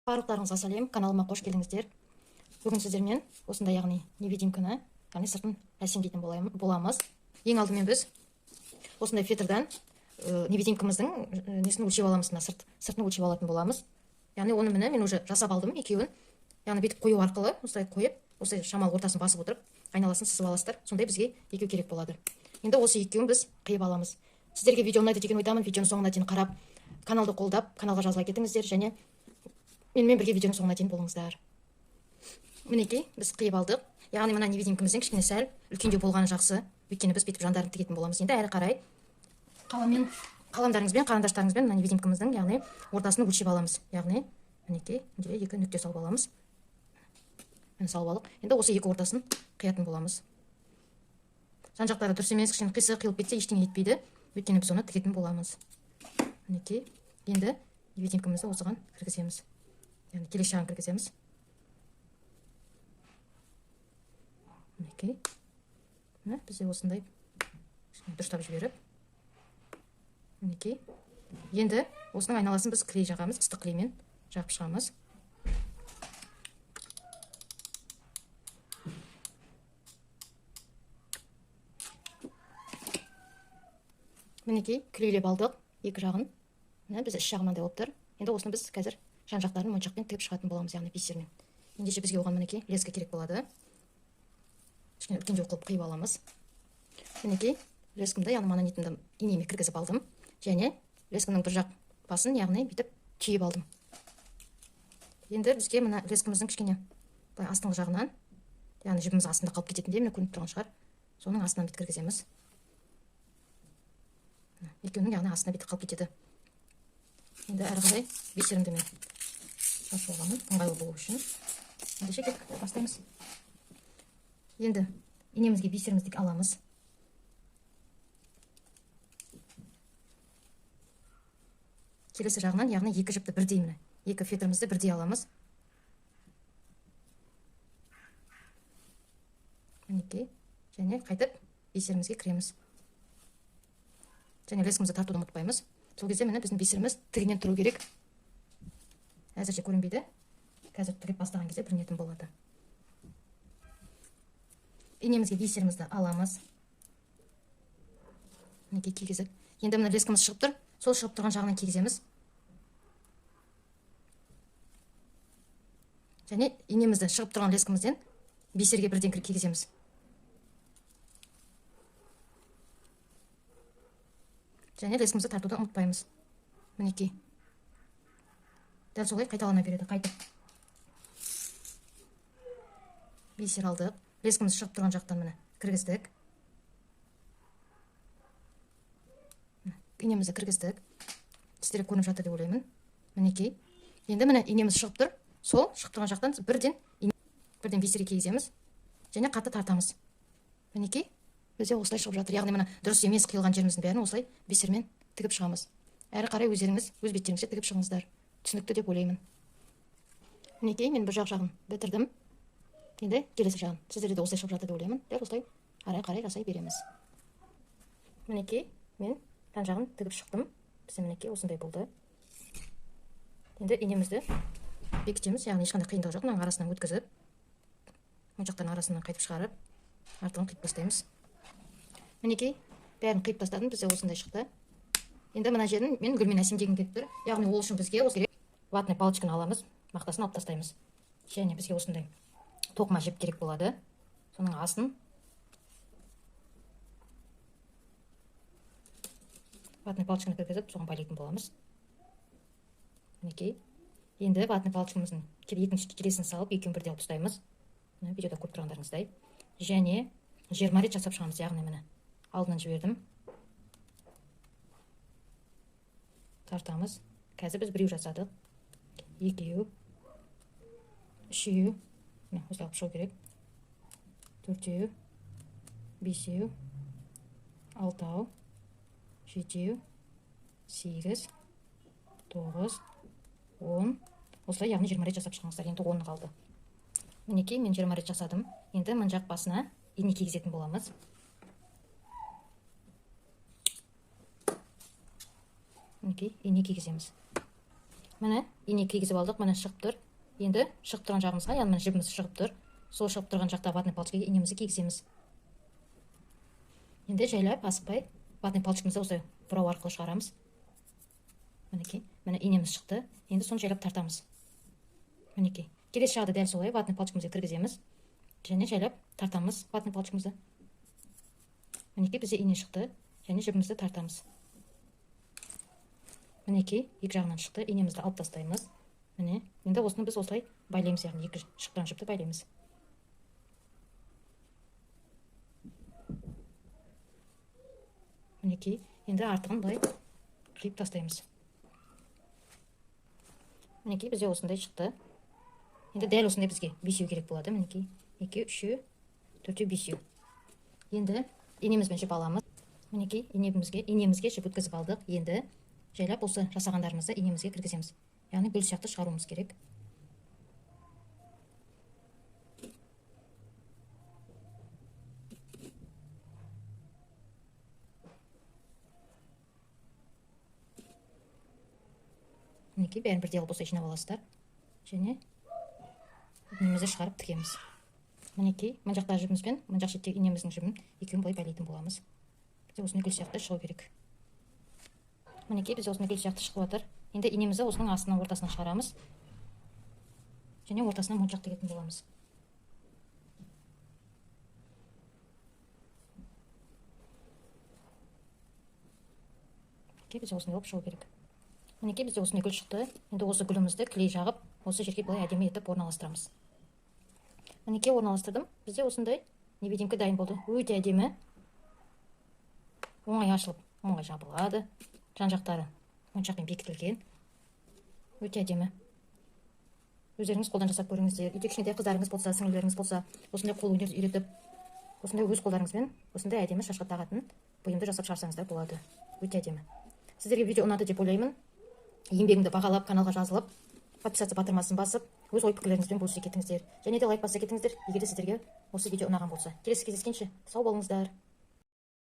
Барлықтарыңызға сәлем, каналыма қош келдіңіздер. Бүгін сіздермен осындай яғни невидимканы, яғни сыртын әсемдейтін боламыз. Ең алдымен біз осындай фетрдан невидимкамыздың несін өлшеп аламыз, мына сыртын өлшеп алатын боламыз. Яғни оны мен уже жасап алдым екеуін. Яғни бүйтіп қою арқылы, осылай қойып, осылай шамал ортасын басып отырып, айналасын сызып аласыздар. Сондай бізге екеу керек болады. Енді осы екеуін біз қиып аламыз. Сіздерге видео ұнайды деген ойдамын. Видеоның соңына дейін қарап, каналды қолдап, каналға жазыла кетіңіздер және менімен бірге видеоның соңына дейін болыңыздар. Мінекей, біз қиып алдық. Яғни мына невидимкамыздың кішкене сәл үлкендеу болғаны жақсы. Өйткені біз бүйтіп жандарын тігетін боламыз. Енді әрі қарай қаламдарыңызбен, қарындаштарыңызбен мына невидимкамыздың яғни ортасын өлшеп аламыз. Яғни мінекей, екі нүкте салып аламыз. Міне салып алдық. Енді осы екі ортасын қиятын боламыз. Жан жақтары дұрыс емес, кішкене қисық, қиылып кетсе ештеңе етпейді. Өйткені біз оны тігетін боламыз. Мінекей, енді невидимкамызды осыған кіргіземіз. Яғни келесі жағын кіргіземіз. Мінекей. Бізде осындай дұрыстап жіберіп. Мінекей. Енді осының айналасын біз клей жағамыз, ыстық клеймен жағып шығамыз. Мінекей, клейлеп алдық екі жағын. Біз іш жағынан да болып тұр. Енді осыны біз қазір жан жақтарын моншақпен тігіп шығатын боламыз, яғни бисермен. Ендеше бізге оған мінекей леска керек болады. Кішкене үлкендеу қылып қиып аламыз. Мінекей, лескамды, яғни монолитімді инеме кіргізіп алдым. Және лескамның бір жақ басын, яғни бүйтіп түйіп алдым. Енді бізге мына лескамыздың кішкене астыңғы жағынан, яғни жібіміз астында қалып кететіндей, міне көрініп тұрған шығар. Соның астынан бүйтіп кіргіземіз. Екеуінің яғни астына бүйтіп қалып кетеді. Енді әрі қарай бисерімді мен басып алғанмын, ыңғайлы болу үшін. Ендеше кеттік, бастаймыз. Енді инемізге бисерімізді аламыз. Келесі жағынан, яғни екі жіпті бірдей, міне, екі фетрімізді бірдей аламыз. Мінекей, және қайтып бисерімізге кіреміз. Және лескамызды тартуды ұмытпаймыз. Сол кезде міне біздің бисеріміз тігінен тұру керек. Әзірше көрінбейді. Қазір тігіп бастаған кезде білінетін болады. Инемізге бисерімізді аламыз. Мінекей кигізіп. Енді міне лескамыз шығып тұр. Сол шығып тұрған жағынан кигіземіз. Және инемізді шығып тұрған лескамызден бисерге бірден кигіземіз. Және лескамызды тартуды ұмытпаймыз. Мінекей. Дәл солай қайталана береді. Қайтып. Бисер алдық. Лескамыз шығып тұрған жақтан міне кіргіздік. Инемізді кіргіздік. Сіздерге көрініп жатыр деп ойлаймын. Мінекей. Енді міне инеміз шығып тұр. Сол шығып тұрған жақтан бірден бисерге кигіземіз. Және қатты тартамыз. Мінекей. Бізде осылай шығып жатыр. Яғни мына дұрыс емес қиылған жеріміздің бәрін осылай бисермен тігіп шығамыз. Әрі қарай өздеріңіз өз беттеріңізше тігіп шығыңыздар. Түсінікті деп ойлаймын. Мінекей, мен бір жағын бітірдім. Енді келесі жағын. Сіздерде де осылай шығып жатыр деп ойлаймын. Дәл осылай әрі қарай жасай береміз. Мінекей, мен жан жағын тігіп шықтым. Бізде мінекей осындай болды. Енді инемізді бекітеміз, яғни ешқандай қиындығы жоқ. Мынаның арасынан өткізіп, моншақтардың арасынан қайтып шығарып, артығын қиып тастаймыз. Мінекей, бәрін қиып тастадым, бізде осындай шықты. Енді мына жерін мен гүлмен әсемдегім келіп тұр. Яғни ол үшін бізге осы керек ватный палочканы аламыз, мақтасын алып тастаймыз. Және бізге осындай тоқыма жіп керек болады. Соның астын ватный палочканы кіргізіп, соған байлайтын боламыз. Мінекей. Енді ватный палочкамыздың екінші келесін салып, екеуін бірдей алып тастаймыз. Видеода көріп тұрғандарыңыздай. Және 20 рет жасап шығамыз, яғни міне. Алдынан жібердім. Тартамыз. Қазір біз біреу жасадық. Екеу. Үшеу. Осылай алып шығу керек. Төртеу. Бесеу. Алтау. Жетеу. 8. 9. 10. Осылай яғни 20 рет жасап шығыңыздар. Енді 10 қалды. Мінекей, мен 20 рет жасадым. Енді мына жақ басына ине кигізетін боламыз. Мінекей, ине кигіземіз. міне ине кигізіп алдық, міне шығып тұр. Енді шығып тұрған жағымызға, яғни міне жібіміз шығып тұр. Сол шығып тұрған жақта ватный палочкаға инемізді кигіземіз. Енді жайлап асықпай ватный палочкамызды осылай бұрау арқылы шығарамыз. Мінекей, міне инеміз шықты. Енді соны жайлап тартамыз. Мінекей, келесі жағы дәл солай ватный палочкамызды кіргіземіз. Және жайлап тартамыз ватный палочкамызды. Мінекей, бізде ине шықты. Және жібімізді тартамыз. Мінекей, екі жағынан шықты. Инемізді алып тастаймыз. Міне, енді осыны біз осылай байлаймыз, яғни екі шыққан жіпті байлаймыз. Мінекей, енді артығын былай қиып тастаймыз. Мінекей, бізде осындай шықты. Енді дәл осындай бізге бесеу керек болады. Мінекей, 2, 3, 4, 5. Енді инемізбен жіп аламыз. Мінекей, инемізге жіп өткізіп алдық. Енді жайлап осы жасағандарымызды инемізге кіргіземіз. Яғни гүл сияқты шығаруымыз керек. Мінекей, бәрін бірдей қылып осылай жинап аласыздар. Және инемізді шығарып тігеміз. Мінекей, мына жақта жібімізбен, мына жақ шеттегі инеміздің жібін екеуін былай байлайтын боламыз. Бізде осыны гүл сияқты шығу керек. Мінекей, бізде осыны гүл сияқты шығып отыр. Енді инемізді осының астынан ортасына шығарамыз. Және ортасына моншақ тігетін боламыз. Мінекей, бізде осындай болып шығу керек. Мінекей, бізде осындай гүл шықты. Енді осы гүлімізді клей жағып, осы жерге былай әдемі етіп орналастырамыз. Мінекей, орналастырдым. Бізде осындай невидимка дайын болды. Өте әдемі. Оңай ашылып, оңай жабылады. Жан-жақтары моншақпен бекітілген. Өте әдемі. Өздеріңіз қолдан жасап көріңіздер. Үйде кішкентай қыздарыңыз болса, сіңлілеріңіз болса, осындай қол өнер үйретіп, осындай өз қолдарыңызбен осындай әдемі шашқа тағатын бұйымды жасап шығарсаңыздар болады. Өте әдемі. Сіздерге видео ұнады деп ойлаймын. Еңбегімді бағалап, каналға жазылып, подписаться батырмасын басып, өз ой пікірлеріңізбен бөлісе кетіңіздер. Және де лайк баса кетіңіздер, егер де сіздерге осы видео ұнаған болса. Келесі кездескенше сау болыңыздар.